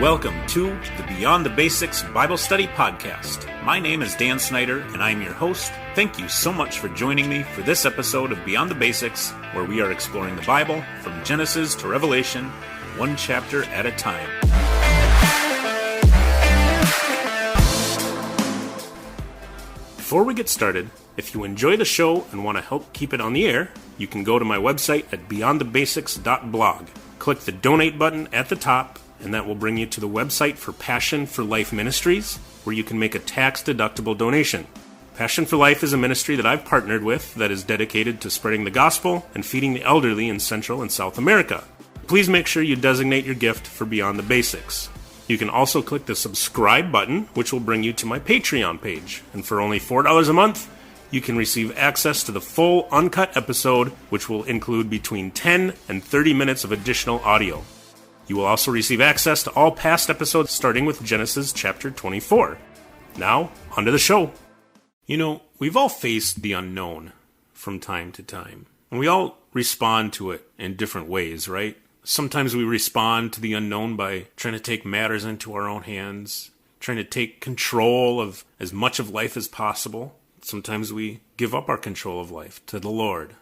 Welcome to the Beyond the Basics Bible Study Podcast. My name is Dan Snyder, and I'm your host. Thank you so much for joining me for this episode of Beyond the Basics, where we are exploring the Bible from Genesis to Revelation, one chapter at a time. Before we get started, if you enjoy the show and want to help keep it on the air, you can go to my website at beyondthebasics.blog. Click the donate button at the top, and that will bring you to the website for Passion for Life Ministries, where you can make a tax-deductible donation. Passion for Life is a ministry that I've partnered with that is dedicated to spreading the gospel and feeding the elderly in Central and South America. Please make sure you designate your gift for Beyond the Basics. You can also click the subscribe button, which will bring you to my Patreon page. And for only $4 a month, you can receive access to the full uncut episode, which will include between 10 and 30 minutes of additional audio. You will also receive access to all past episodes, starting with Genesis chapter 24. Now, onto the show. You know, we've all faced the unknown from time to time, and we all respond to it in different ways, right? Sometimes we respond to the unknown by trying to take matters into our own hands, trying to take control of as much of life as possible. Sometimes we give up our control of life to the Lord.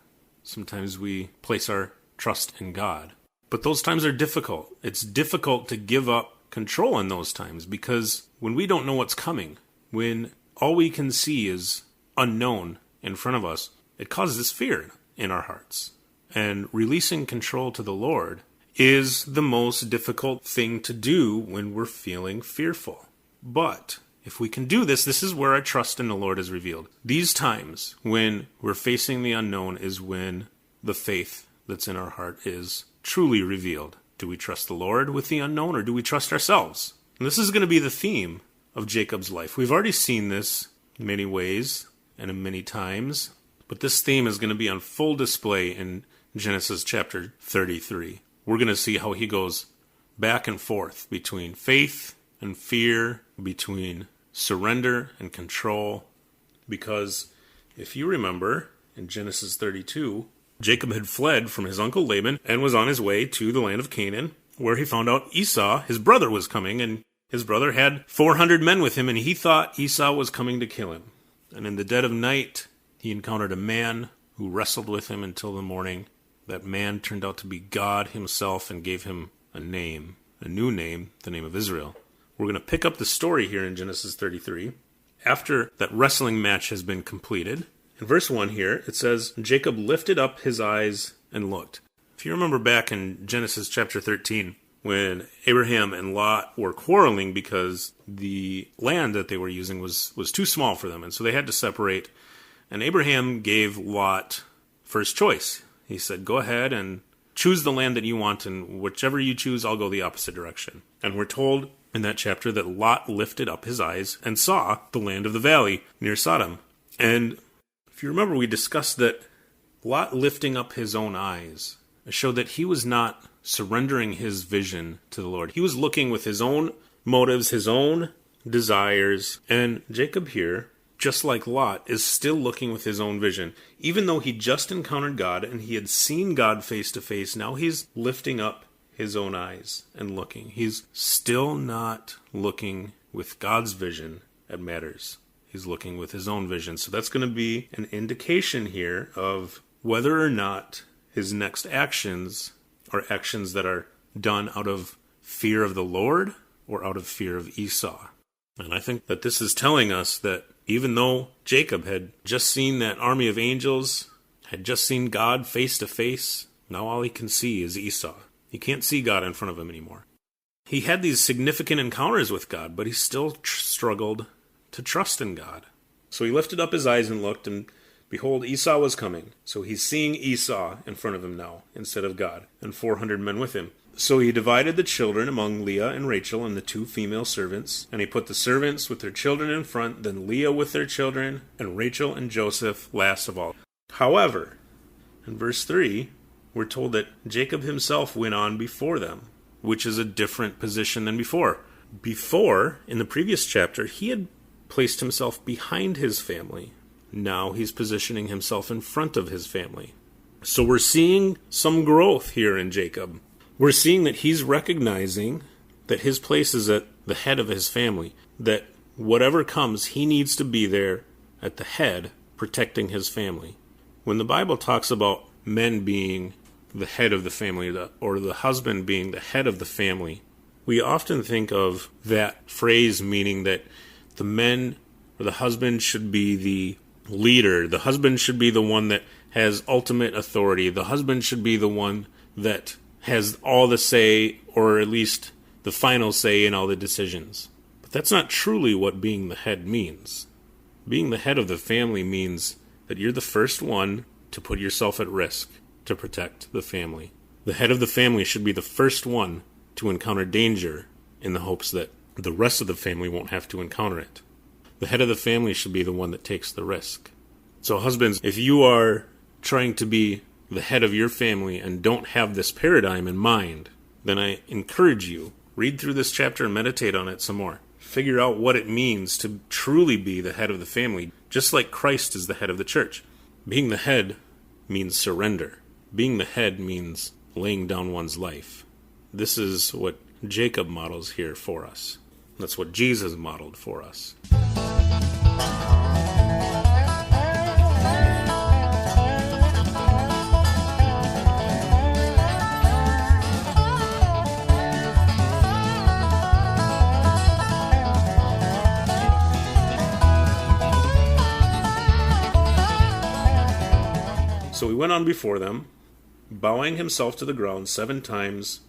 Sometimes we place our trust in God. But those times are difficult. It's difficult to give up control in those times because when we don't know what's coming, when all we can see is unknown in front of us, it causes fear in our hearts. And releasing control to the Lord is the most difficult thing to do when we're feeling fearful. But if we can do this, this is where our trust in the Lord is revealed. These times when we're facing the unknown is when the faith that's in our heart is truly revealed. Do we trust the Lord with the unknown, or do we trust ourselves? And this is going to be the theme of Jacob's life. We've already seen this in many ways and in many times, but this theme is going to be on full display in Genesis chapter 33. We're going to see how he goes back and forth between faith and fear, between surrender and control, because if you remember in Genesis 32, Jacob had fled from his uncle Laban and was on his way to the land of Canaan, where he found out Esau, his brother, was coming, and his brother had 400 men with him, and he thought Esau was coming to kill him. And in the dead of night, he encountered a man who wrestled with him until the morning. That man turned out to be God himself and gave him a name, a new name, the name of Israel. We're going to pick up the story here in Genesis 33 after that wrestling match has been completed. In verse 1 here, it says, Jacob lifted up his eyes and looked. If you remember back in Genesis chapter 13, when Abraham and Lot were quarreling because the land that they were using was too small for them, and so they had to separate. And Abraham gave Lot first choice. He said, go ahead and choose the land that you want, and whichever you choose, I'll go the opposite direction. And we're told in that chapter that Lot lifted up his eyes and saw the land of the valley near Sodom. And if you remember, we discussed that Lot lifting up his own eyes showed that he was not surrendering his vision to the Lord. He was looking with his own motives, his own desires. And Jacob here, just like Lot, is still looking with his own vision. Even though he just encountered God and he had seen God face to face, now he's lifting up his own eyes and looking. He's still not looking with God's vision at matters. He's looking with his own vision. So that's going to be an indication here of whether or not his next actions are actions that are done out of fear of the Lord or out of fear of Esau. And I think that this is telling us that even though Jacob had just seen that army of angels, had just seen God face to face, now all he can see is Esau. He can't see God in front of him anymore. He had these significant encounters with God, but he still struggled to trust in God. So he lifted up his eyes and looked, and behold, Esau was coming. So he's seeing Esau in front of him now, instead of God, and 400 men with him. So he divided the children among Leah and Rachel and the 2 female servants, and he put the servants with their children in front, then Leah with their children, and Rachel and Joseph last of all. However, in verse 3, we're told that Jacob himself went on before them, which is a different position than before. Before, in the previous chapter, he had placed himself behind his family. Now he's positioning himself in front of his family. So we're seeing some growth here in Jacob. We're seeing that he's recognizing that his place is at the head of his family, that whatever comes, he needs to be there at the head, protecting his family. When the Bible talks about men being the head of the family, or the husband being the head of the family, we often think of that phrase meaning that the men or the husband should be the leader. The husband should be the one that has ultimate authority. The husband should be the one that has all the say, or at least the final say in all the decisions. But that's not truly what being the head means. Being the head of the family means that you're the first one to put yourself at risk to protect the family. The head of the family should be the first one to encounter danger in the hopes that the rest of the family won't have to encounter it. The head of the family should be the one that takes the risk. So husbands, if you are trying to be the head of your family and don't have this paradigm in mind, then I encourage you, read through this chapter and meditate on it some more. Figure out what it means to truly be the head of the family, just like Christ is the head of the church. Being the head means surrender. Being the head means laying down one's life. This is what Jacob models here for us. That's what Jesus modeled for us. So he went on before them, bowing himself to the ground 7 times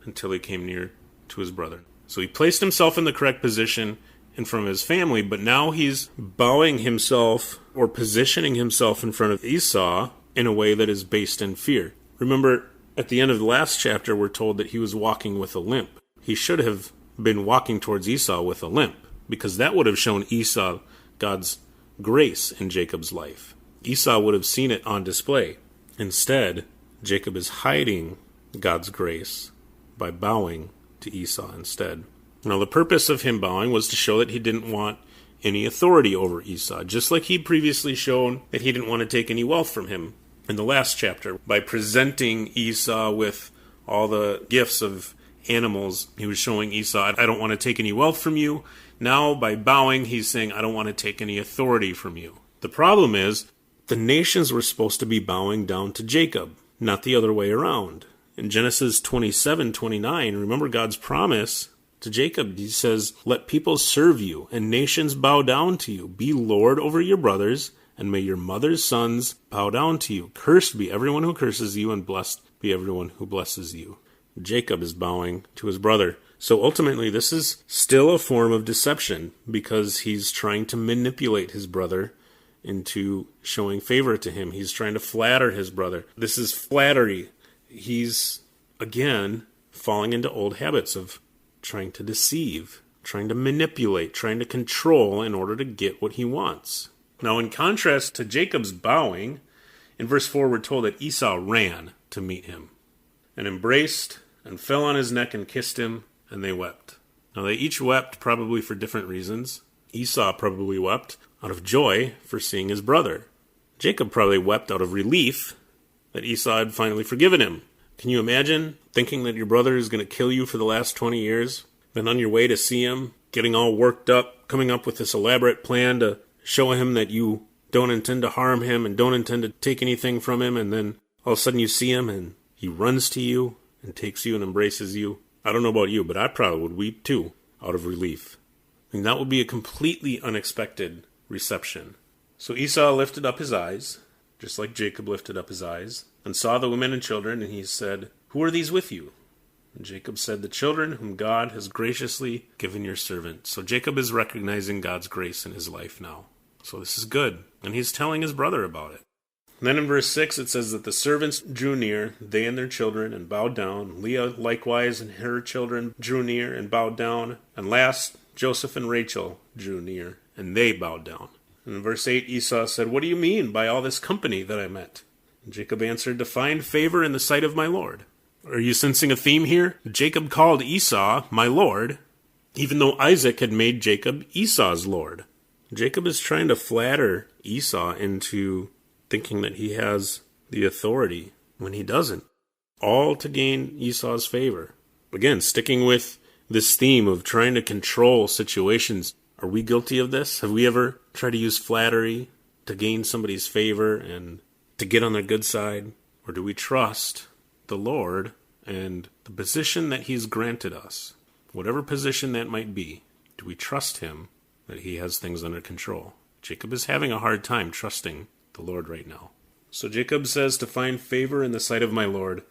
until he came near to his brother. So he placed himself in the correct position in front of his family, but now he's bowing himself or positioning himself in front of Esau in a way that is based in fear. Remember, at the end of the last chapter, we're told that he was walking with a limp. He should have been walking towards Esau with a limp, because that would have shown Esau God's grace in Jacob's life. Esau would have seen it on display. Instead, Jacob is hiding God's grace by bowing to Esau instead. Now, the purpose of him bowing was to show that he didn't want any authority over Esau, just like he'd previously shown that he didn't want to take any wealth from him in the last chapter. By presenting Esau with all the gifts of animals, he was showing Esau, I don't want to take any wealth from you. Now, by bowing, he's saying, I don't want to take any authority from you. The problem is, the nations were supposed to be bowing down to Jacob, not the other way around. In Genesis 27:29, remember God's promise to Jacob. He says, let peoples serve you, and nations bow down to you. Be Lord over your brothers, and may your mother's sons bow down to you. Cursed be everyone who curses you, and blessed be everyone who blesses you. Jacob is bowing to his brother. So ultimately, this is still a form of deception, because he's trying to manipulate his brother into showing favor to him. He's trying to flatter his brother. This is flattery. He's, again, falling into old habits of trying to deceive, trying to manipulate, trying to control in order to get what he wants. Now, in contrast to Jacob's bowing, in verse 4 we're told that Esau ran to meet him and embraced and fell on his neck and kissed him, and they wept. Now, they each wept probably for different reasons. Esau probably wept out of joy for seeing his brother. Jacob probably wept out of relief that Esau had finally forgiven him. Can you imagine thinking that your brother is going to kill you for the last 20 years? Then on your way to see him, getting all worked up, coming up with this elaborate plan to show him that you don't intend to harm him and don't intend to take anything from him, and then all of a sudden you see him and he runs to you and takes you and embraces you. I don't know about you, but I probably would weep too, out of relief. And that would be a completely unexpected reception. So Esau lifted up his eyes, just like Jacob lifted up his eyes, and saw the women and children, and he said, who are these with you? And Jacob said, the children whom God has graciously given your servant. So Jacob is recognizing God's grace in his life now. So this is good. And he's telling his brother about it. And then in verse 6 it says that the servants drew near, they and their children, and bowed down. Leah likewise and her children drew near and bowed down. And last, Joseph and Rachel drew near, and they bowed down. And in verse 8, Esau said, what do you mean by all this company that I met? And Jacob answered, to find favor in the sight of my Lord. Are you sensing a theme here? Jacob called Esau my Lord, even though Isaac had made Jacob Esau's Lord. Jacob is trying to flatter Esau into thinking that he has the authority when he doesn't. All to gain Esau's favor. Again, sticking with This theme of trying to control situations, are we guilty of this? Have we ever tried to use flattery to gain somebody's favor and to get on their good side? Or do we trust the Lord and the position that He's granted us? Whatever position that might be, do we trust Him that He has things under control? Jacob is having a hard time trusting the Lord right now. So Jacob says to find favor in the sight of my Lord,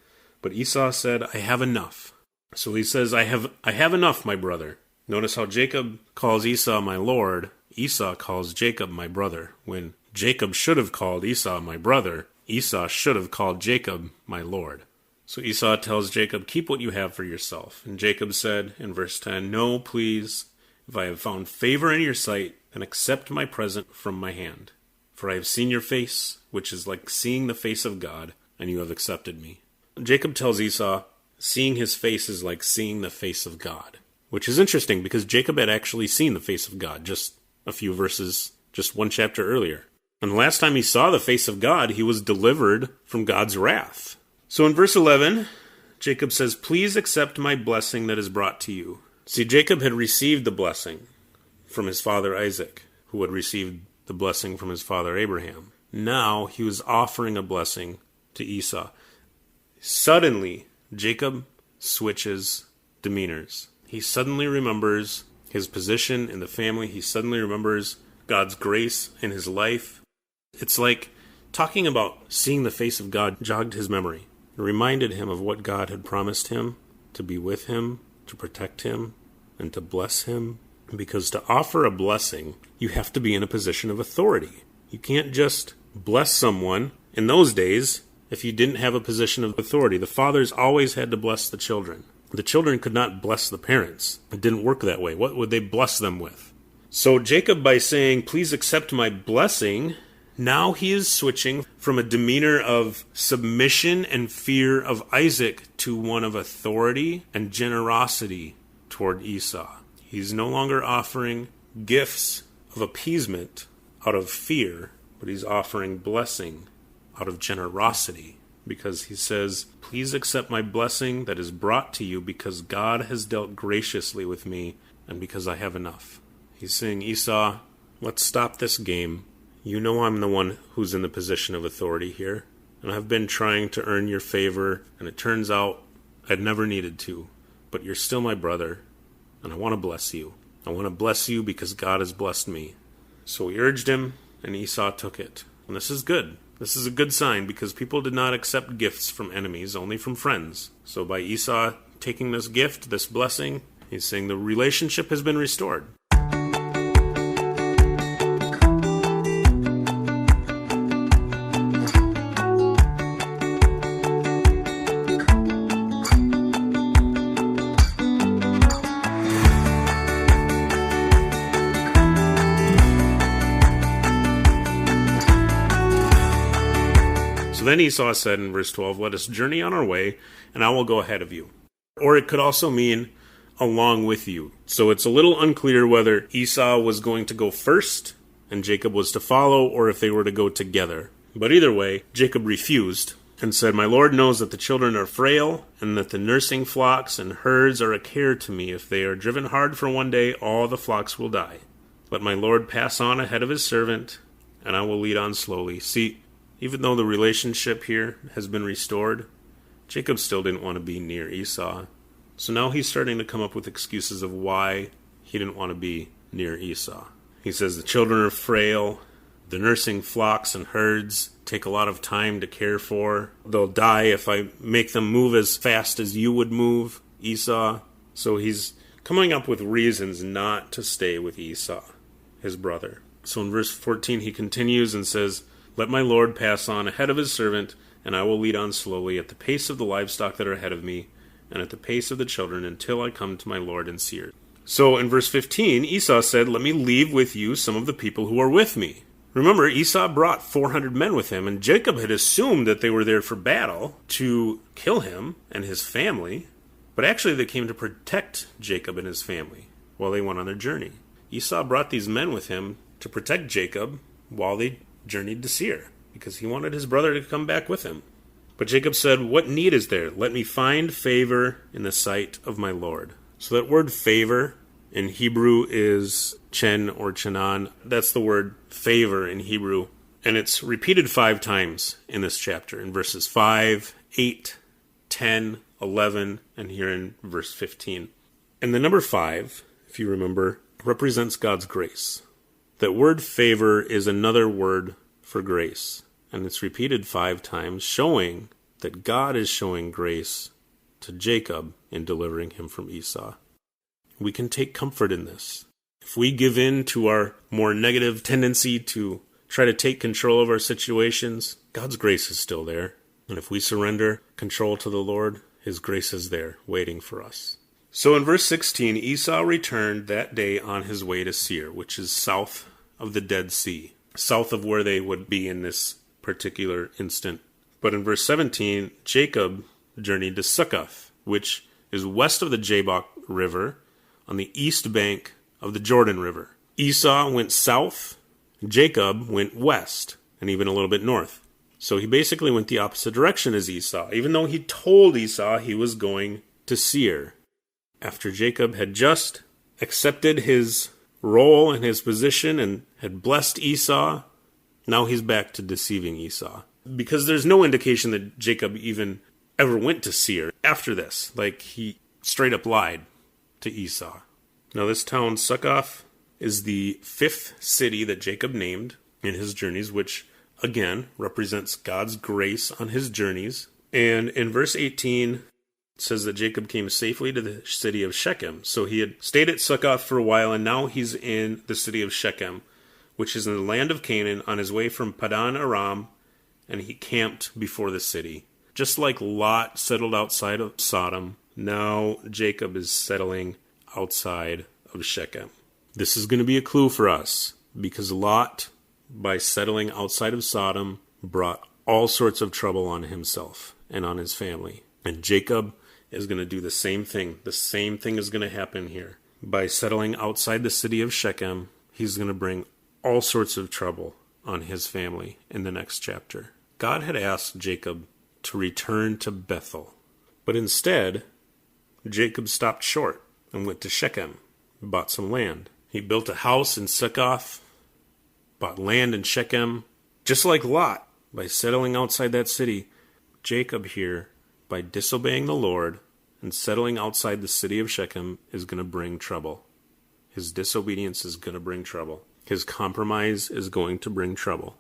but Esau said, I have enough. So he says, I have enough, my brother. Notice how Jacob calls Esau my Lord. Esau calls Jacob my brother. When Jacob should have called Esau my brother, Esau should have called Jacob my Lord. So Esau tells Jacob, keep what you have for yourself. And Jacob said in verse 10, no, please, if I have found favor in your sight, then accept my present from my hand. For I have seen your face, which is like seeing the face of God, and you have accepted me. Jacob tells Esau, seeing his face is like seeing the face of God. Which is interesting, because Jacob had actually seen the face of God just a few verses, just one chapter earlier. And the last time he saw the face of God, he was delivered from God's wrath. So in verse 11, Jacob says, please accept my blessing that is brought to you. See, Jacob had received the blessing from his father Isaac, who had received the blessing from his father Abraham. Now he was offering a blessing to Esau. Suddenly, Jacob switches demeanors. He suddenly remembers his position in the family. He suddenly remembers God's grace in his life. It's like talking about seeing the face of God jogged his memory. It reminded him of what God had promised him, to be with him, to protect him, and to bless him. Because to offer a blessing, you have to be in a position of authority. You can't just bless someone. In those days, if you didn't have a position of authority, the fathers always had to bless the children. The children could not bless the parents. It didn't work that way. What would they bless them with? So Jacob, by saying, please accept my blessing, now he is switching from a demeanor of submission and fear of Isaac to one of authority and generosity toward Esau. He's no longer offering gifts of appeasement out of fear, but he's offering blessing out of generosity, because he says, please accept my blessing that is brought to you because God has dealt graciously with me and because I have enough. He's saying, Esau, let's stop this game. You know I'm the one who's in the position of authority here, and I've been trying to earn your favor, and it turns out I'd never needed to, but you're still my brother, and I want to bless you. I want to bless you because God has blessed me. So he urged him, and Esau took it. And this is good. This is a good sign, because people did not accept gifts from enemies, only from friends. So by Esau taking this gift, this blessing, he's saying the relationship has been restored. Then Esau said in verse 12, let us journey on our way, and I will go ahead of you. Or it could also mean along with you. So it's a little unclear whether Esau was going to go first and Jacob was to follow, or if they were to go together. But either way, Jacob refused and said, my Lord knows that the children are frail, and that the nursing flocks and herds are a care to me. If they are driven hard for one day, all the flocks will die. Let my Lord pass on ahead of his servant, and I will lead on slowly. See, even though the relationship here has been restored, Jacob still didn't want to be near Esau. So now he's starting to come up with excuses of why he didn't want to be near Esau. He says the children are frail, the nursing flocks and herds take a lot of time to care for. They'll die if I make them move as fast as you would move, Esau. So he's coming up with reasons not to stay with Esau, his brother. So in verse 14 he continues and says, let my Lord pass on ahead of his servant, and I will lead on slowly at the pace of the livestock that are ahead of me, and at the pace of the children, until I come to my Lord in Seir. So in verse 15, Esau said, let me leave with you some of the people who are with me. Remember, Esau brought 400 men with him, and Jacob had assumed that they were there for battle, to kill him and his family, but actually they came to protect Jacob and his family while they went on their journey. Esau brought these men with him to protect Jacob while they journeyed to Seir, because he wanted his brother to come back with him. But Jacob said, what need is there? Let me find favor in the sight of my Lord. So that word favor in Hebrew is chen or chenan. That's the word favor in Hebrew. And it's repeated 5 times in this chapter, in verses 5, 8, 10, 11, and here in verse 15. And the number 5, if you remember, represents God's grace. That word favor is another word for grace. And it's repeated 5 times, showing that God is showing grace to Jacob in delivering him from Esau. We can take comfort in this. If we give in to our more negative tendency to try to take control of our situations, God's grace is still there. And if we surrender control to the Lord, His grace is there, waiting for us. So in verse 16, Esau returned that day on his way to Seir, which is south of the Dead Sea, south of where they would be in this particular instant. But in verse 17, Jacob journeyed to Succoth, which is west of the Jabbok River, on the east bank of the Jordan River. Esau went south, Jacob went west, and even a little bit north. So he basically went the opposite direction as Esau, even though he told Esau he was going to Seir. After Jacob had just accepted his role and his position and had blessed Esau, now he's back to deceiving Esau. Because there's no indication that Jacob even ever went to Seir after this. Like, he straight up lied to Esau. Now this town, Succoth, is the 5th city that Jacob named in his journeys, which again represents God's grace on his journeys. And in verse 18, it says that Jacob came safely to the city of Shechem. So he had stayed at Succoth for a while, and now he's in the city of Shechem, which is in the land of Canaan, on his way from Padan Aram, and he camped before the city. Just like Lot settled outside of Sodom, now Jacob is settling outside of Shechem. This is going to be a clue for us, because Lot, by settling outside of Sodom, brought all sorts of trouble on himself and on his family. And Jacob is going to do the same thing. The same thing is going to happen here. By settling outside the city of Shechem, he's going to bring all sorts of trouble on his family in the next chapter. God had asked Jacob to return to Bethel, but instead, Jacob stopped short and went to Shechem, bought some land. He built a house in Succoth, bought land in Shechem, just like Lot. By settling outside that city, Jacob here, by disobeying the Lord and settling outside the city of Shechem, is going to bring trouble. His disobedience is going to bring trouble. His compromise is going to bring trouble.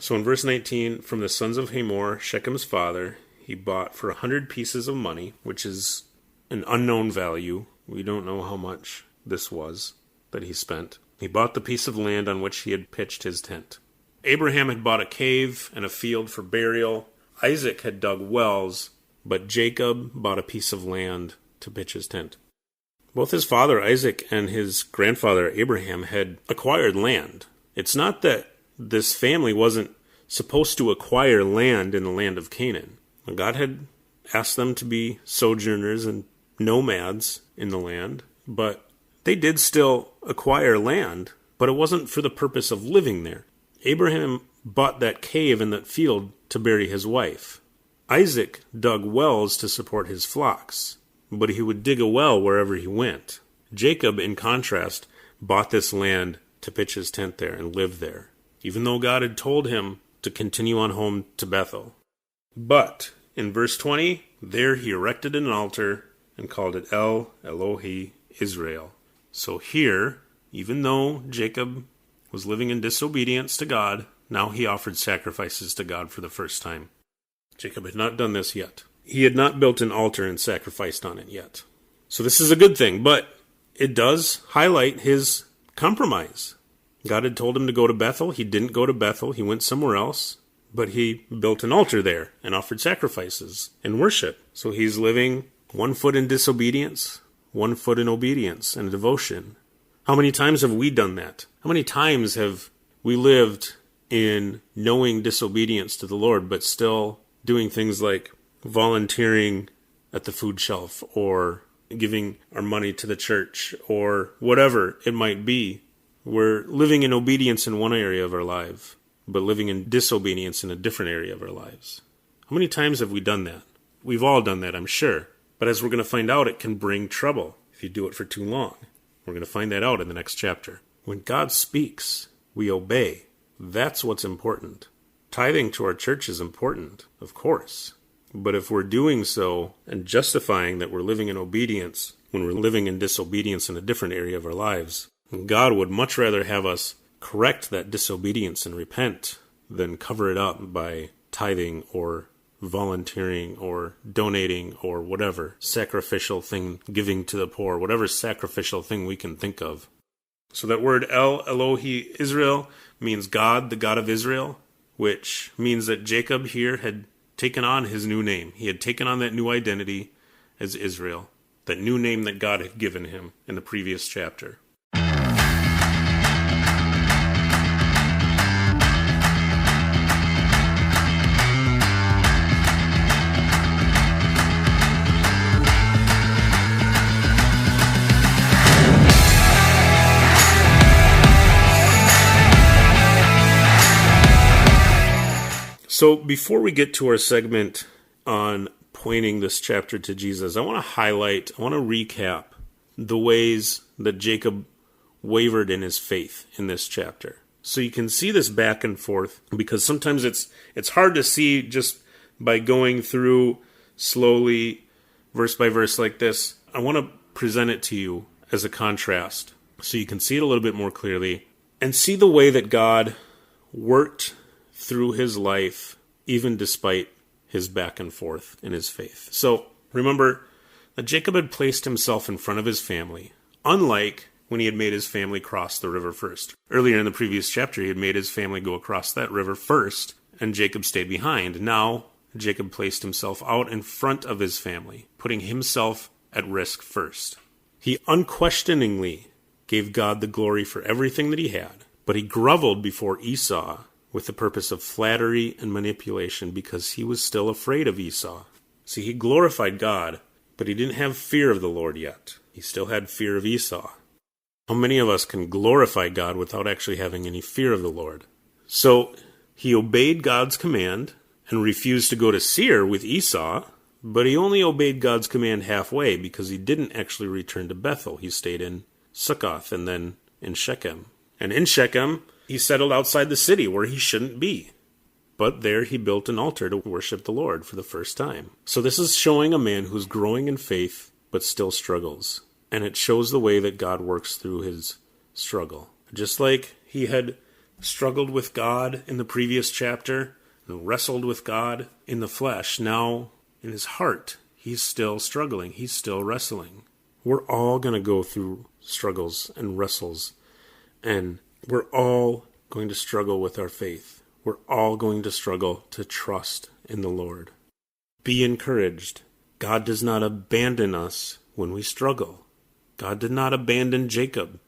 So in verse 19, from the sons of Hamor, Shechem's father, he bought for 100 pieces of money, which is an unknown value. We don't know how much this was that he spent. He bought the piece of land on which he had pitched his tent. Abraham had bought a cave and a field for burial. Isaac had dug wells, but Jacob bought a piece of land to pitch his tent. Both his father Isaac and his grandfather Abraham had acquired land. It's not that this family wasn't supposed to acquire land in the land of Canaan. God had asked them to be sojourners and nomads in the land, but they did still acquire land, but it wasn't for the purpose of living there. Abraham bought that cave and that field to bury his wife. Isaac dug wells to support his flocks, but he would dig a well wherever he went. Jacob, in contrast, bought this land to pitch his tent there and live there, even though God had told him to continue on home to Bethel. But in verse 20, there he erected an altar and called it El Elohi Israel. So here, even though Jacob was living in disobedience to God, now he offered sacrifices to God for the first time. Jacob had not done this yet. He had not built an altar and sacrificed on it yet. So this is a good thing, but it does highlight his compromise. God had told him to go to Bethel. He didn't go to Bethel. He went somewhere else, but he built an altar there and offered sacrifices and worship. So he's living 1 foot in disobedience, 1 foot in obedience and devotion. How many times have we done that? How many times have we lived in knowing disobedience to the Lord, but still doing things like volunteering at the food shelf or giving our money to the church or whatever it might be? We're living in obedience in one area of our life, but living in disobedience in a different area of our lives. How many times have we done that? We've all done that, I'm sure. But as we're going to find out, it can bring trouble if you do it for too long. We're going to find that out in the next chapter. When God speaks, we obey. That's what's important. Tithing to our church is important, of course. But if we're doing so and justifying that we're living in obedience when we're living in disobedience in a different area of our lives, God would much rather have us correct that disobedience and repent than cover it up by tithing or volunteering or donating or whatever sacrificial thing, giving to the poor, whatever sacrificial thing we can think of. So that word El Elohi Israel means God, the God of Israel, which means that Jacob here had taken on his new name. He had taken on that new identity as Israel, that new name that God had given him in the previous chapter. So before we get to our segment on pointing this chapter to Jesus, I want to recap the ways that Jacob wavered in his faith in this chapter. So you can see this back and forth, because sometimes it's hard to see just by going through slowly, verse by verse like this. I want to present it to you as a contrast so you can see it a little bit more clearly and see the way that God worked through his life, even despite his back and forth in his faith. So remember that Jacob had placed himself in front of his family, unlike when he had made his family cross the river first. Earlier in the previous chapter, he had made his family go across that river first, and Jacob stayed behind. Now, Jacob placed himself out in front of his family, putting himself at risk first. He unquestioningly gave God the glory for everything that he had, but he groveled before Esau with the purpose of flattery and manipulation because he was still afraid of Esau. See, he glorified God, but he didn't have fear of the Lord yet. He still had fear of Esau. How many of us can glorify God without actually having any fear of the Lord? So he obeyed God's command and refused to go to Seir with Esau, but he only obeyed God's command halfway because he didn't actually return to Bethel. He stayed in Succoth and then in Shechem. And in Shechem, he settled outside the city where he shouldn't be. But there he built an altar to worship the Lord for the first time. So this is showing a man who's growing in faith but still struggles. And it shows the way that God works through his struggle. Just like he had struggled with God in the previous chapter and wrestled with God in the flesh, now in his heart, he's still struggling. He's still wrestling. We're all going to go through struggles and wrestles, and we're all going to struggle with our faith. We're all going to struggle to trust in the Lord. Be encouraged. God does not abandon us when we struggle. God did not abandon Jacob.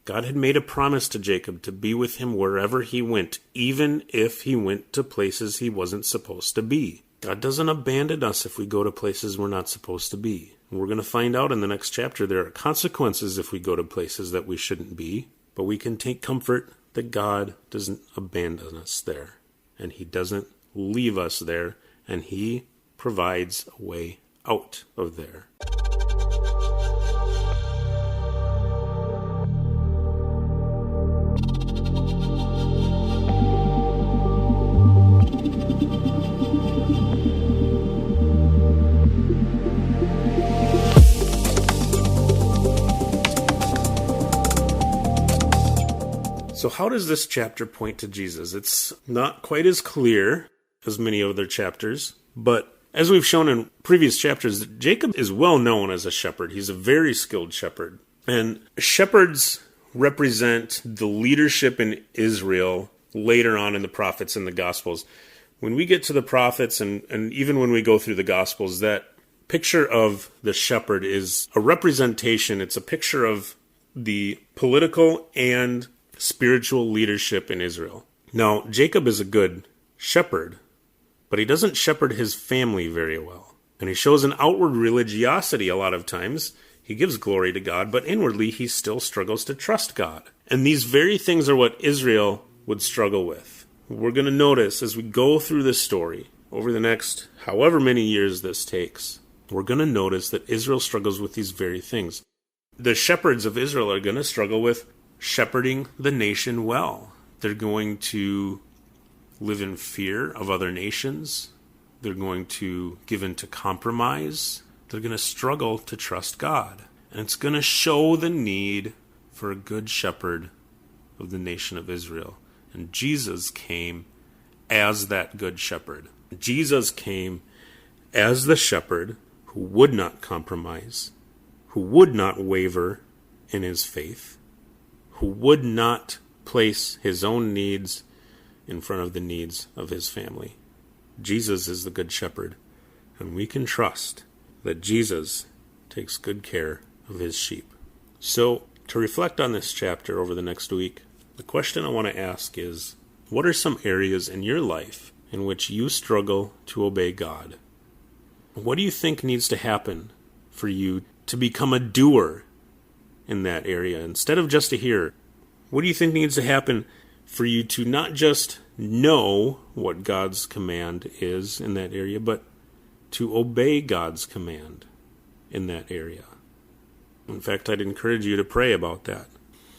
God had made a promise to Jacob to be with him wherever he went, even if he went to places he wasn't supposed to be. God doesn't abandon us if we go to places we're not supposed to be. And we're going to find out in the next chapter there are consequences if we go to places that we shouldn't be. But we can take comfort that God doesn't abandon us there, and he doesn't leave us there, and he provides a way out of there. So how does this chapter point to Jesus? It's not quite as clear as many other chapters, but as we've shown in previous chapters, Jacob is well known as a shepherd. He's a very skilled shepherd. And shepherds represent the leadership in Israel later on in the prophets and the Gospels. When we get to the prophets and even when we go through the Gospels, that picture of the shepherd is a representation. It's a picture of the political and spiritual leadership in Israel. Now, Jacob is a good shepherd, but he doesn't shepherd his family very well. And he shows an outward religiosity a lot of times. He gives glory to God, but inwardly he still struggles to trust God. And these very things are what Israel would struggle with. We're going to notice as we go through this story over the next however many years this takes, we're going to notice that Israel struggles with these very things. The shepherds of Israel are going to struggle with shepherding the nation well. They're going to live in fear of other nations. They're going to give in to compromise. They're going to struggle to trust God. And it's going to show the need for a good shepherd of the nation of Israel. And Jesus came as that good shepherd. Jesus came as the shepherd who would not compromise, who would not waver in his faith, who would not place his own needs in front of the needs of his family. Jesus is the good shepherd, and we can trust that Jesus takes good care of his sheep. So, to reflect on this chapter over the next week, the question I want to ask is, what are some areas in your life in which you struggle to obey God? What do you think needs to happen for you to become a doer in that area instead of just a hearer? What do you think needs to happen for you to not just know what God's command is in that area, but to obey God's command in that area? In fact, I'd encourage you to pray about that.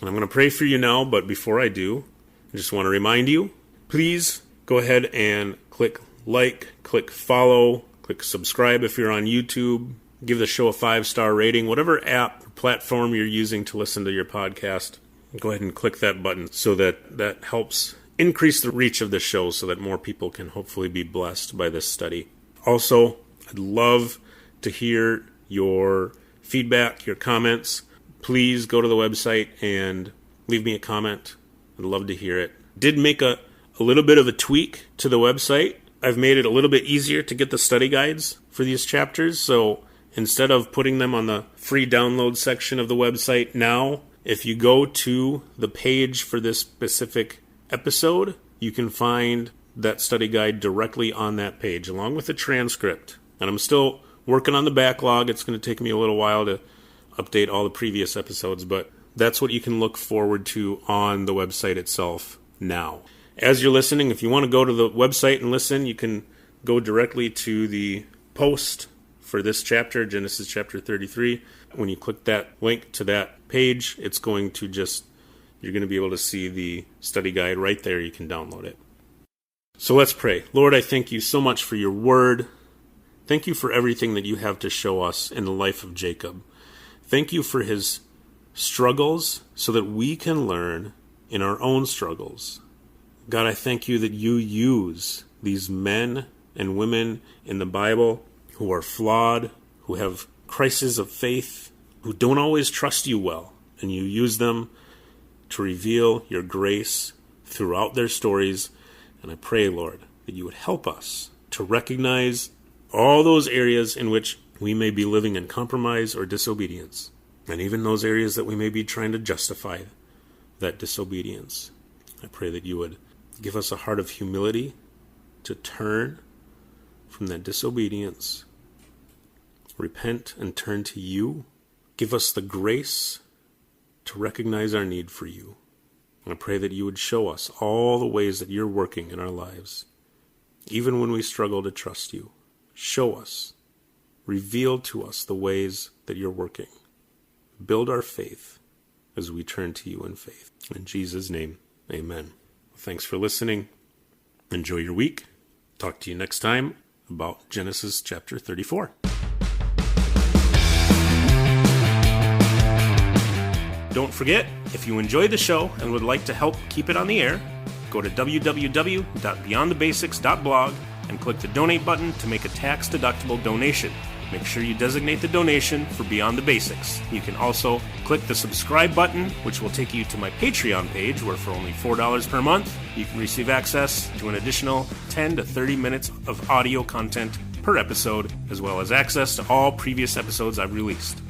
And I'm going to pray for you now, but before I do, I just want to remind you, please go ahead and click like, click follow, click subscribe if you're on YouTube, give the show a 5-star rating, whatever app or platform you're using to listen to your podcast. Go ahead and click that button so that helps increase the reach of the show so that more people can hopefully be blessed by this study. Also, I'd love to hear your feedback, your comments. Please go to the website and leave me a comment. I'd love to hear it. Did make a little bit of a tweak to the website. I've made it a little bit easier to get the study guides for these chapters. So instead of putting them on the free download section of the website now, if you go to the page for this specific episode, you can find that study guide directly on that page, along with the transcript. And I'm still working on the backlog. It's going to take me a little while to update all the previous episodes, but that's what you can look forward to on the website itself now. As you're listening, if you want to go to the website and listen, you can go directly to the post for this chapter, Genesis chapter 33. When you click that link to that page, it's going to you're going to be able to see the study guide right there. You can download it. So let's pray. Lord, I thank you so much for your word. Thank you for everything that you have to show us in the life of Jacob. Thank you for his struggles so that we can learn in our own struggles. God, I thank you that you use these men and women in the Bible who are flawed, who have crises of faith, who don't always trust you well, and you use them to reveal your grace throughout their stories. And I pray, Lord, that you would help us to recognize all those areas in which we may be living in compromise or disobedience, and even those areas that we may be trying to justify that disobedience. I pray that you would give us a heart of humility to turn from that disobedience, repent and turn to you. Give us the grace to recognize our need for you. And I pray that you would show us all the ways that you're working in our lives, even when we struggle to trust you. Show us, reveal to us the ways that you're working. Build our faith as we turn to you in faith. In Jesus' name, amen. Thanks for listening. Enjoy your week. Talk to you next time about Genesis chapter 34. Don't forget, if you enjoy the show and would like to help keep it on the air, go to www.beyondthebasics.blog and click the donate button to make a tax-deductible donation. Make sure you designate the donation for Beyond the Basics. You can also click the subscribe button, which will take you to my Patreon page, where for only $4 per month, you can receive access to an additional 10 to 30 minutes of audio content per episode, as well as access to all previous episodes I've released.